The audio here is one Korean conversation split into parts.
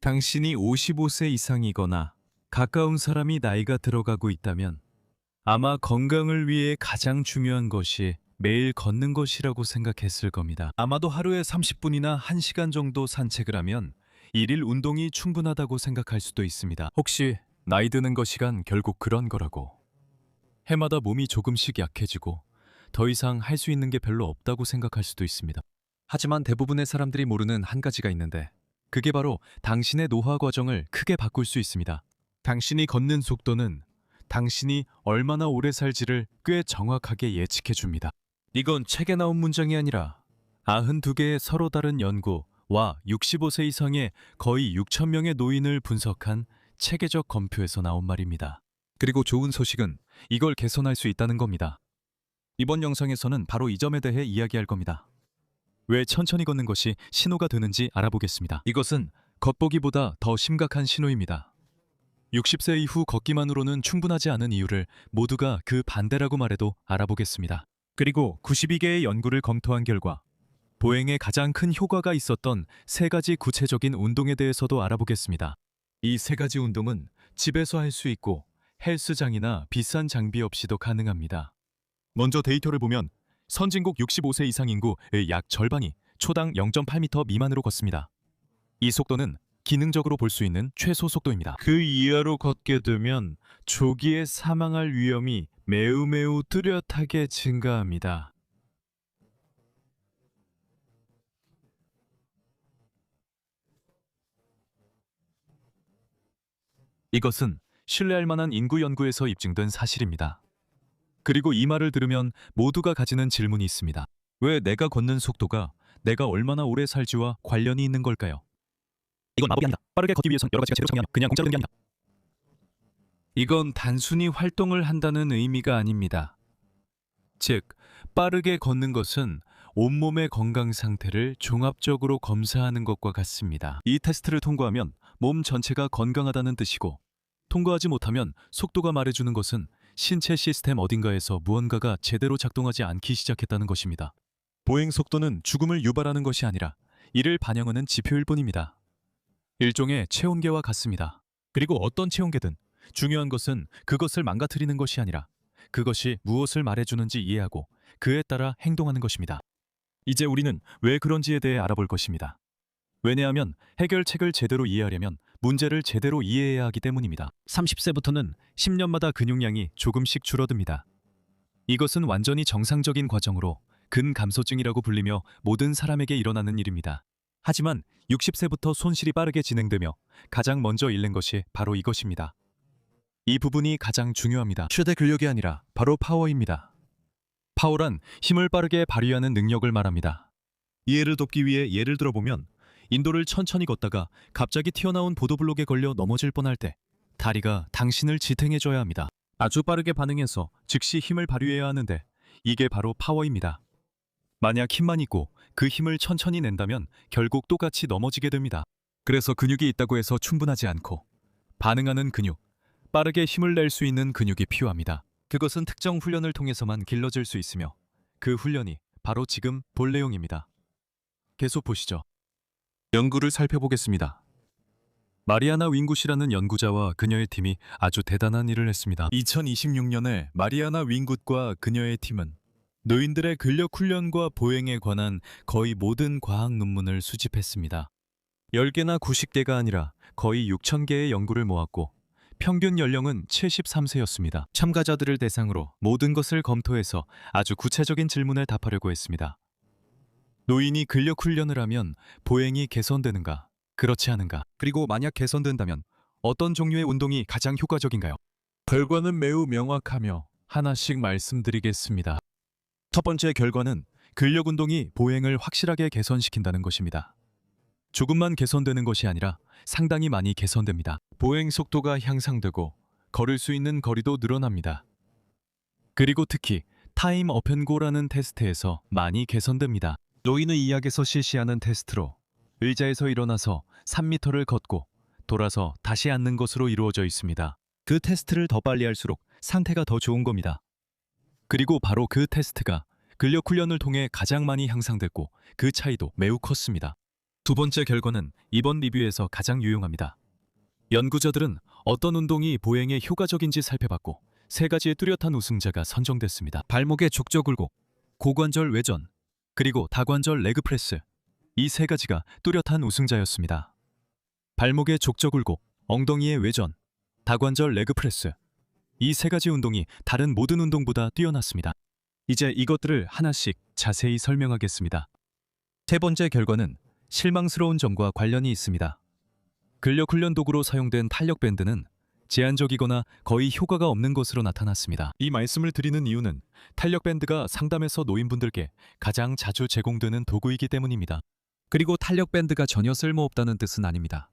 당신이 55세 이상이거나 가까운 사람이 나이가 들어가고 있다면 아마 건강을 위해 가장 중요한 것이 매일 걷는 것이라고 생각했을 겁니다. 아마도 하루에 30분이나 1시간 정도 산책을 하면 일일 운동이 충분하다고 생각할 수도 있습니다. 혹시 나이 드는 것이란 결국 그런 거라고. 해마다 몸이 조금씩 약해지고 더 이상 할 수 있는 게 별로 없다고 생각할 수도 있습니다. 하지만 대부분의 사람들이 모르는 한 가지가 있는데 그게 바로 당신의 노화 과정을 크게 바꿀 수 있습니다. 당신이 걷는 속도는 당신이 얼마나 오래 살지를 꽤 정확하게 예측해 줍니다. 이건 책에 나온 문장이 아니라 92개의 서로 다른 연구와 65세 이상의 거의 6천 명의 노인을 분석한 체계적 검표에서 나온 말입니다. 그리고 좋은 소식은 이걸 개선할 수 있다는 겁니다. 이번 영상에서는 바로 이 점에 대해 이야기할 겁니다. 왜 천천히 걷는 것이 신호가 되는지 알아보겠습니다. 이것은 겉보기보다 더 심각한 신호입니다. 60세 이후 걷기만으로는 충분하지 않은 이유를 모두가 그 반대라고 말해도 알아보겠습니다. 그리고 92개의 연구를 검토한 결과 보행에 가장 큰 효과가 있었던 3가지 구체적인 운동에 대해서도 알아보겠습니다. 이 3가지 운동은 집에서 할 수 있고 헬스장이나 비싼 장비 없이도 가능합니다. 먼저 데이터를 보면 선진국 65세 이상 인구의 약 절반이 초당 0.8m 미만으로 걷습니다. 이 속도는 기능적으로 볼 수 있는 최소 속도입니다. 그 이하로 걷게 되면 조기에 사망할 위험이 매우 뚜렷하게 증가합니다. 이것은 신뢰할 만한 인구 연구에서 입증된 사실입니다. 그리고 이 말을 들으면 모두가 가지는 질문이 있습니다. 왜 내가 걷는 속도가 내가 얼마나 오래 살지와 관련이 있는 걸까요? 이건 마법이 아니다. 빠르게 걷기 위해선 여러 가지가 제대로 참여하면 그냥 공짜로 되는 게 아니다. 이건 단순히 활동을 한다는 의미가 아닙니다. 즉, 빠르게 걷는 것은 온몸의 건강 상태를 종합적으로 검사하는 것과 같습니다. 이 테스트를 통과하면 몸 전체가 건강하다는 뜻이고, 통과하지 못하면 속도가 말해주는 것은 신체 시스템 어딘가에서 무언가가 제대로 작동하지 않기 시작했다는 것입니다. 보행 속도는 죽음을 유발하는 것이 아니라 이를 반영하는 지표일 뿐입니다. 일종의 체온계와 같습니다. 그리고 어떤 체온계든 중요한 것은 그것을 망가뜨리는 것이 아니라 그것이 무엇을 말해주는지 이해하고 그에 따라 행동하는 것입니다. 이제 우리는 왜 그런지에 대해 알아볼 것입니다. 왜냐하면 해결책을 제대로 이해하려면 문제를 제대로 이해해야 하기 때문입니다. 30세부터는 10년마다 근육량이 조금씩 줄어듭니다. 이것은 완전히 정상적인 과정으로 근감소증이라고 불리며 모든 사람에게 일어나는 일입니다. 하지만 60세부터 손실이 빠르게 진행되며 가장 먼저 잃는 것이 바로 이것입니다. 이 부분이 가장 중요합니다. 최대 근력이 아니라 바로 파워입니다. 파워란 힘을 빠르게 발휘하는 능력을 말합니다. 이해를 돕기 위해 예를 들어보면 인도를 천천히 걷다가 갑자기 튀어나온 보도블록에 걸려 넘어질 뻔할 때 다리가 당신을 지탱해줘야 합니다. 아주 빠르게 반응해서 즉시 힘을 발휘해야 하는데 이게 바로 파워입니다. 만약 힘만 있고 그 힘을 천천히 낸다면 결국 똑같이 넘어지게 됩니다. 그래서 근육이 있다고 해서 충분하지 않고 반응하는 근육, 빠르게 힘을 낼 수 있는 근육이 필요합니다. 그것은 특정 훈련을 통해서만 길러질 수 있으며 그 훈련이 바로 지금 볼 내용입니다. 계속 보시죠. 연구를 살펴보겠습니다. 마리아나 윙굿이라는 연구자와 그녀의 팀이 아주 대단한 일을 했습니다. 2026년에 마리아나 윙굿과 그녀의 팀은 노인들의 근력 훈련과 보행에 관한 거의 모든 과학 논문을 수집했습니다. 10개나 90개가 아니라 거의 6,000개의 연구를 모았고 평균 연령은 73세였습니다. 참가자들을 대상으로 모든 것을 검토해서 아주 구체적인 질문에 답하려고 했습니다. 노인이 근력 훈련을 하면 보행이 개선되는가, 그렇지 않은가? 그리고 만약 개선된다면 어떤 종류의 운동이 가장 효과적인가요? 결과는 매우 명확하며 하나씩 말씀드리겠습니다. 첫 번째 결과는 근력 운동이 보행을 확실하게 개선시킨다는 것입니다. 조금만 개선되는 것이 아니라 상당히 많이 개선됩니다. 보행 속도가 향상되고 걸을 수 있는 거리도 늘어납니다. 그리고 특히 타임 어펜고라는 테스트에서 많이 개선됩니다. 노인의 이야기에서 실시하는 테스트로 의자에서 일어나서 3m를 걷고 돌아서 다시 앉는 것으로 이루어져 있습니다. 그 테스트를 더 빨리 할수록 상태가 더 좋은 겁니다. 그리고 바로 그 테스트가 근력 훈련을 통해 가장 많이 향상됐고 그 차이도 매우 컸습니다. 두 번째 결과는 이번 리뷰에서 가장 유용합니다. 연구자들은 어떤 운동이 보행에 효과적인지 살펴봤고 세 가지의 뚜렷한 우승자가 선정됐습니다. 발목의 족저 굴곡, 고관절 외전, 그리고 다관절 레그 프레스. 이 세 가지가 뚜렷한 우승자였습니다. 발목의 족저 굴곡, 엉덩이의 외전, 다관절 레그 프레스. 이 세 가지 운동이 다른 모든 운동보다 뛰어났습니다. 이제 이것들을 하나씩 자세히 설명하겠습니다. 세 번째 결과는 실망스러운 점과 관련이 있습니다. 근력 훈련 도구로 사용된 탄력 밴드는 제한적이거나 거의 효과가 없는 것으로 나타났습니다. 이 말씀을 드리는 이유는 탄력 밴드가 상담에서 노인분들께 가장 자주 제공되는 도구이기 때문입니다. 그리고 탄력 밴드가 전혀 쓸모없다는 뜻은 아닙니다.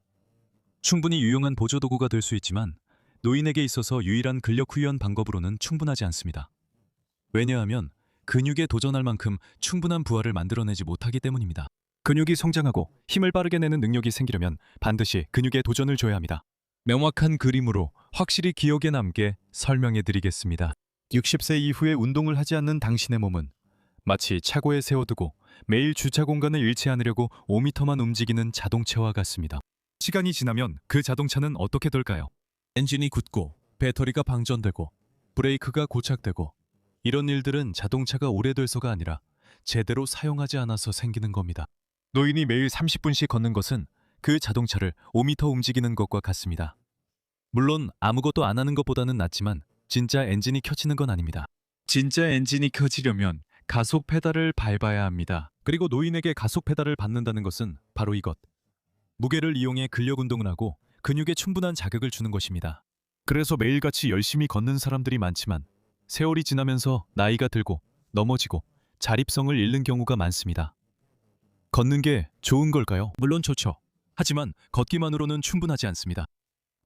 충분히 유용한 보조 도구가 될 수 있지만 노인에게 있어서 유일한 근력 훈련 방법으로는 충분하지 않습니다. 왜냐하면 근육에 도전할 만큼 충분한 부하를 만들어내지 못하기 때문입니다. 근육이 성장하고 힘을 빠르게 내는 능력이 생기려면 반드시 근육에 도전을 줘야 합니다. 명확한 그림으로 확실히 기억에 남게 설명해 드리겠습니다. 60세 이후에 운동을 하지 않는 당신의 몸은 마치 차고에 세워두고 매일 주차 공간을 잃지 않으려고 5m만 움직이는 자동차와 같습니다. 시간이 지나면 그 자동차는 어떻게 될까요? 엔진이 굳고 배터리가 방전되고 브레이크가 고착되고 이런 일들은 자동차가 오래돼서가 아니라 제대로 사용하지 않아서 생기는 겁니다. 노인이 매일 30분씩 걷는 것은 그 자동차를 5m 움직이는 것과 같습니다. 물론 아무것도 안 하는 것보다는 낫지만 진짜 엔진이 켜지는 건 아닙니다. 진짜 엔진이 켜지려면 가속 페달을 밟아야 합니다. 그리고 노인에게 가속 페달을 밟는다는 것은 바로 이것. 무게를 이용해 근력 운동을 하고 근육에 충분한 자극을 주는 것입니다. 그래서 매일같이 열심히 걷는 사람들이 많지만 세월이 지나면서 나이가 들고 넘어지고 자립성을 잃는 경우가 많습니다. 걷는 게 좋은 걸까요? 물론 좋죠. 하지만 걷기만으로는 충분하지 않습니다.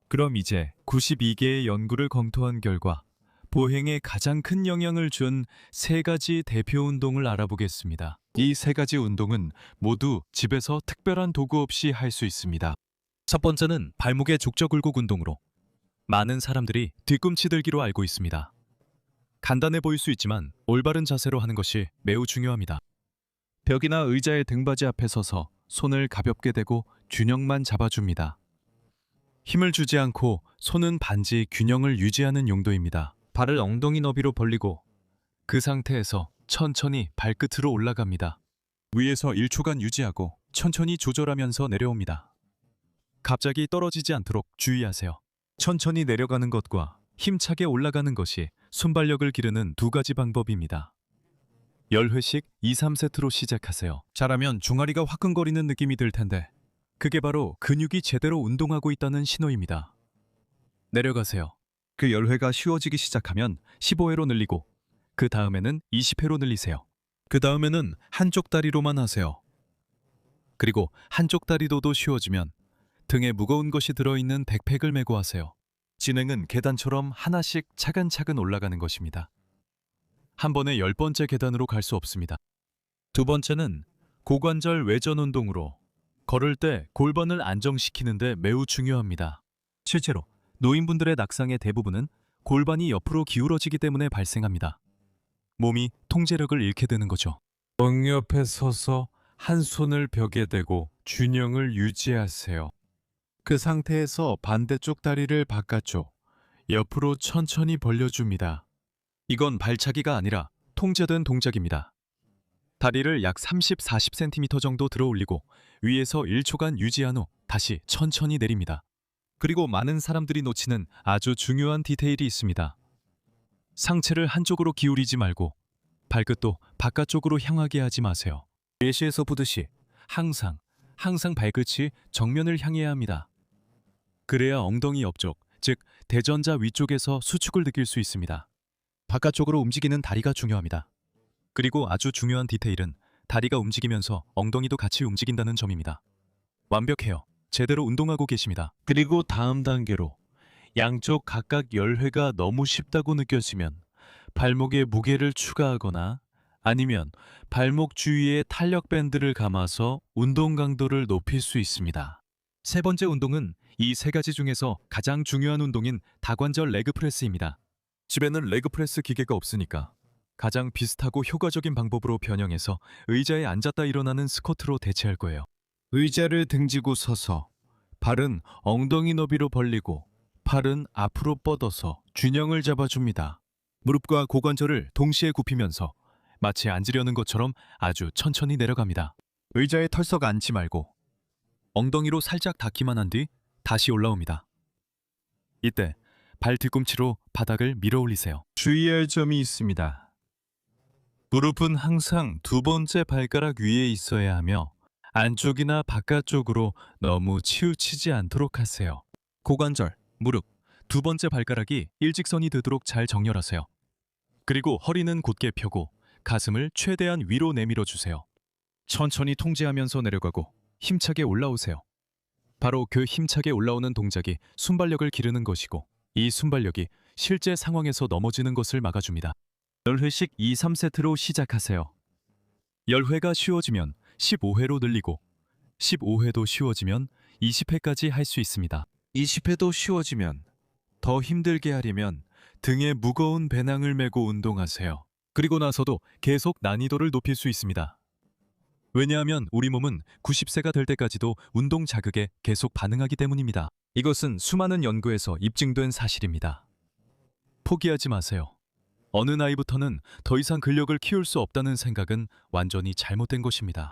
그럼 이제 92개의 연구를 검토한 결과 보행에 가장 큰 영향을 준 세 가지 대표 운동을 알아보겠습니다. 이 세 가지 운동은 모두 집에서 특별한 도구 없이 할 수 있습니다. 첫 번째는 발목의 족저 굴곡 운동으로 많은 사람들이 뒤꿈치 들기로 알고 있습니다. 간단해 보일 수 있지만 올바른 자세로 하는 것이 매우 중요합니다. 벽이나 의자의 등받이 앞에 서서 손을 가볍게 대고 균형만 잡아줍니다. 힘을 주지 않고 손은 반지 균형을 유지하는 용도입니다. 발을 엉덩이 너비로 벌리고 그 상태에서 천천히 발끝으로 올라갑니다. 위에서 1초간 유지하고 천천히 조절하면서 내려옵니다. 갑자기 떨어지지 않도록 주의하세요. 천천히 내려가는 것과 힘차게 올라가는 것이 순발력을 기르는 두 가지 방법입니다. 10회씩 2, 3세트로 시작하세요. 잘하면 종아리가 화끈거리는 느낌이 들 텐데 그게 바로 근육이 제대로 운동하고 있다는 신호입니다. 내려가세요. 그 10회가 쉬워지기 시작하면 15회로 늘리고 그 다음에는 20회로 늘리세요. 그 다음에는 한쪽 다리로만 하세요. 그리고 한쪽 다리도도 쉬워지면 등에 무거운 것이 들어있는 백팩을 메고 하세요. 진행은 계단처럼 하나씩 차근차근 올라가는 것입니다. 한 번에 10번째 계단으로 갈 수 없습니다. 두 번째는 고관절 외전 운동으로 걸을 때 골반을 안정시키는데 매우 중요합니다. 실제로 노인분들의 낙상의 대부분은 골반이 옆으로 기울어지기 때문에 발생합니다. 몸이 통제력을 잃게 되는 거죠. 멍 옆에 서서 한 손을 벽에 대고 균형을 유지하세요. 그 상태에서 반대쪽 다리를 바깥쪽, 옆으로 천천히 벌려줍니다. 이건 발차기가 아니라 통제된 동작입니다. 다리를 약 30-40cm 정도 들어 올리고 위에서 1초간 유지한 후 다시 천천히 내립니다. 그리고 많은 사람들이 놓치는 아주 중요한 디테일이 있습니다. 상체를 한쪽으로 기울이지 말고 발끝도 바깥쪽으로 향하게 하지 마세요. 예시에서 보듯이 항상 발끝이 정면을 향해야 합니다. 그래야 엉덩이 옆쪽, 즉 대전자 위쪽에서 수축을 느낄 수 있습니다. 바깥쪽으로 움직이는 다리가 중요합니다. 그리고 아주 중요한 디테일은 다리가 움직이면서 엉덩이도 같이 움직인다는 점입니다. 완벽해요. 제대로 운동하고 계십니다. 그리고 다음 단계로 양쪽 각각 10회가 너무 쉽다고 느껴지면 발목에 무게를 추가하거나 아니면 발목 주위에 탄력 밴드를 감아서 운동 강도를 높일 수 있습니다. 세 번째 운동은 이 세 가지 중에서 가장 중요한 운동인 다관절 레그 프레스입니다. 집에는 레그 프레스 기계가 없으니까 가장 비슷하고 효과적인 방법으로 변형해서 의자에 앉았다 일어나는 스쿼트로 대체할 거예요. 의자를 등지고 서서 발은 엉덩이 너비로 벌리고 팔은 앞으로 뻗어서 균형을 잡아줍니다. 무릎과 고관절을 동시에 굽히면서 마치 앉으려는 것처럼 아주 천천히 내려갑니다. 의자에 털썩 앉지 말고 엉덩이로 살짝 닿기만 한 뒤 다시 올라옵니다. 이때 발 뒤꿈치로 바닥을 밀어 올리세요. 주의할 점이 있습니다. 무릎은 항상 두 번째 발가락 위에 있어야 하며 안쪽이나 바깥쪽으로 너무 치우치지 않도록 하세요. 고관절, 무릎, 두 번째 발가락이 일직선이 되도록 잘 정렬하세요. 그리고 허리는 곧게 펴고 가슴을 최대한 위로 내밀어 주세요. 천천히 통제하면서 내려가고 힘차게 올라오세요. 바로 그 힘차게 올라오는 동작이 순발력을 기르는 것이고 이 순발력이 실제 상황에서 넘어지는 것을 막아줍니다. 10회씩 2, 3세트로 시작하세요. 10회가 쉬워지면 15회로 늘리고 15회도 쉬워지면 20회까지 할 수 있습니다. 20회도 쉬워지면 더 힘들게 하려면 등에 무거운 배낭을 메고 운동하세요. 그리고 나서도 계속 난이도를 높일 수 있습니다. 왜냐하면 우리 몸은 90세가 될 때까지도 운동 자극에 계속 반응하기 때문입니다. 이것은 수많은 연구에서 입증된 사실입니다. 포기하지 마세요. 어느 나이부터는 더 이상 근력을 키울 수 없다는 생각은 완전히 잘못된 것입니다.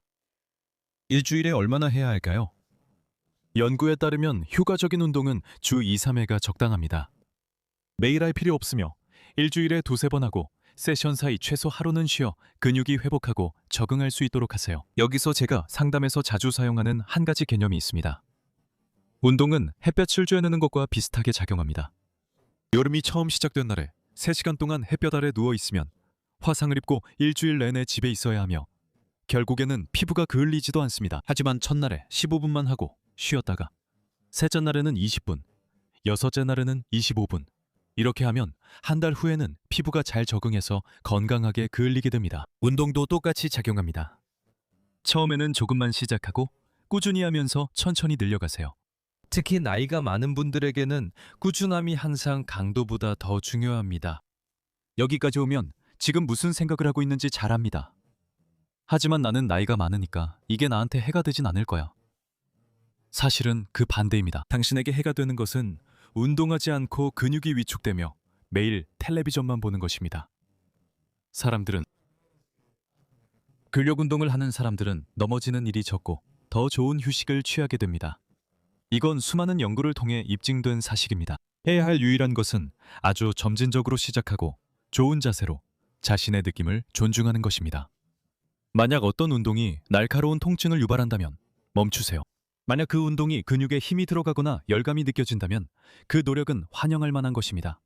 일주일에 얼마나 해야 할까요? 연구에 따르면 효과적인 운동은 주 2, 3회가 적당합니다. 매일 할 필요 없으며 일주일에 두세 번 하고 세션 사이 최소 하루는 쉬어 근육이 회복하고 적응할 수 있도록 하세요. 여기서 제가 상담에서 자주 사용하는 한 가지 개념이 있습니다. 운동은 햇볕을 쬐내는 것과 비슷하게 작용합니다. 여름이 처음 시작된 날에 3시간 동안 햇볕 아래 누워 있으면 화상을 입고 일주일 내내 집에 있어야 하며 결국에는 피부가 그을리지도 않습니다. 하지만 첫날에 15분만 하고 쉬었다가 셋째 날에는 20분, 여섯째 날에는 25분 이렇게 하면 한 달 후에는 피부가 잘 적응해서 건강하게 그을리게 됩니다. 운동도 똑같이 작용합니다. 처음에는 조금만 시작하고 꾸준히 하면서 천천히 늘려가세요. 특히 나이가 많은 분들에게는 꾸준함이 항상 강도보다 더 중요합니다. 여기까지 오면 지금 무슨 생각을 하고 있는지 잘 압니다. 하지만 나는 나이가 많으니까 이게 나한테 해가 되진 않을 거야. 사실은 그 반대입니다. 당신에게 해가 되는 것은 운동하지 않고 근육이 위축되며 매일 텔레비전만 보는 것입니다. 근력 운동을 하는 사람들은 넘어지는 일이 적고 더 좋은 휴식을 취하게 됩니다. 이건 수많은 연구를 통해 입증된 사실입니다. 해야 할 유일한 것은 아주 점진적으로 시작하고 좋은 자세로 자신의 느낌을 존중하는 것입니다. 만약 어떤 운동이 날카로운 통증을 유발한다면 멈추세요. 만약 그 운동이 근육에 힘이 들어가거나 열감이 느껴진다면 그 노력은 환영할 만한 것입니다.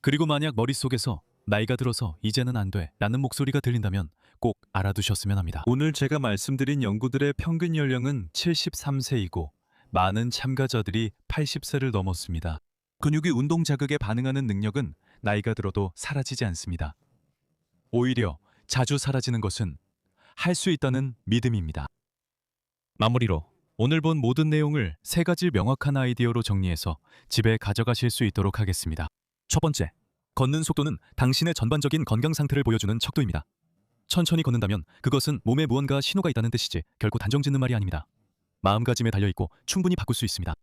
그리고 만약 머릿속에서 나이가 들어서 이제는 안 돼 라는 목소리가 들린다면 꼭 알아두셨으면 합니다. 오늘 제가 말씀드린 연구들의 평균 연령은 73세이고 많은 참가자들이 80세를 넘었습니다. 근육이 운동 자극에 반응하는 능력은 나이가 들어도 사라지지 않습니다. 오히려 자주 사라지는 것은 할 수 있다는 믿음입니다. 마무리로 오늘 본 모든 내용을 3가지 명확한 아이디어로 정리해서 집에 가져가실 수 있도록 하겠습니다. 첫 번째, 걷는 속도는 당신의 전반적인 건강 상태를 보여주는 척도입니다. 천천히 걷는다면 그것은 몸에 무언가 신호가 있다는 뜻이지 결코 단정짓는 말이 아닙니다. 마음가짐에 달려있고 충분히 바꿀 수 있습니다.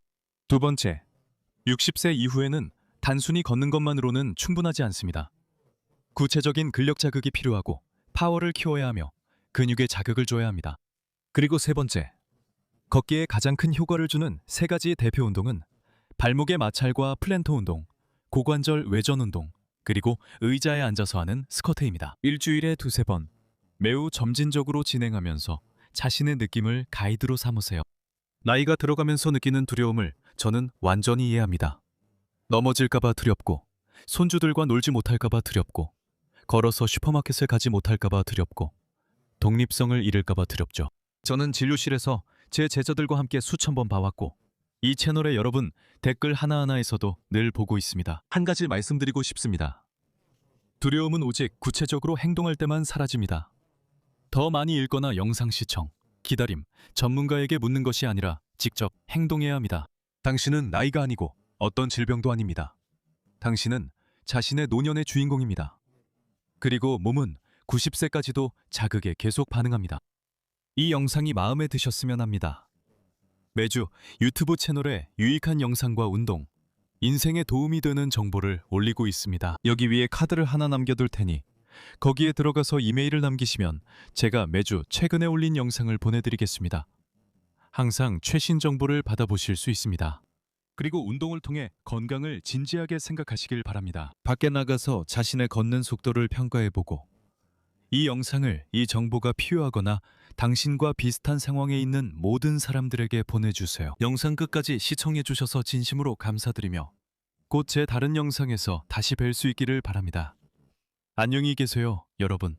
두 번째, 60세 이후에는 단순히 걷는 것만으로는 충분하지 않습니다. 구체적인 근력 자극이 필요하고 파워를 키워야 하며 근육에 자극을 줘야 합니다. 그리고 세 번째, 걷기에 가장 큰 효과를 주는 3가지 대표 운동은 발목의 마찰과 플랜터 운동, 고관절 외전 운동, 그리고 의자에 앉아서 하는 스쿼트입니다. 일주일에 두세 번 매우 점진적으로 진행하면서 자신의 느낌을 가이드로 삼으세요. 나이가 들어가면서 느끼는 두려움을 저는 완전히 이해합니다. 넘어질까봐 두렵고, 손주들과 놀지 못할까봐 두렵고, 걸어서 슈퍼마켓을 가지 못할까봐 두렵고, 독립성을 잃을까봐 두렵죠. 저는 진료실에서 제 제자들과 함께 수천 번 봐왔고 이 채널의 여러분 댓글 하나하나에서도 늘 보고 있습니다. 한 가지 말씀드리고 싶습니다. 두려움은 오직 구체적으로 행동할 때만 사라집니다. 더 많이 읽거나 영상 시청, 기다림, 전문가에게 묻는 것이 아니라 직접 행동해야 합니다. 당신은 나이가 아니고 어떤 질병도 아닙니다. 당신은 자신의 노년의 주인공입니다. 그리고 몸은 90세까지도 자극에 계속 반응합니다. 이 영상이 마음에 드셨으면 합니다. 매주 유튜브 채널에 유익한 영상과 운동, 인생에 도움이 되는 정보를 올리고 있습니다. 여기 위에 카드를 하나 남겨둘 테니 거기에 들어가서 이메일을 남기시면 제가 매주 최근에 올린 영상을 보내드리겠습니다. 항상 최신 정보를 받아보실 수 있습니다. 그리고 운동을 통해 건강을 진지하게 생각하시길 바랍니다. 밖에 나가서 자신의 걷는 속도를 평가해보고 이 영상을 이 정보가 필요하거나 당신과 비슷한 상황에 있는 모든 사람들에게 보내주세요. 영상 끝까지 시청해주셔서 진심으로 감사드리며 곧 제 다른 영상에서 다시 뵐 수 있기를 바랍니다. 안녕히 계세요, 여러분.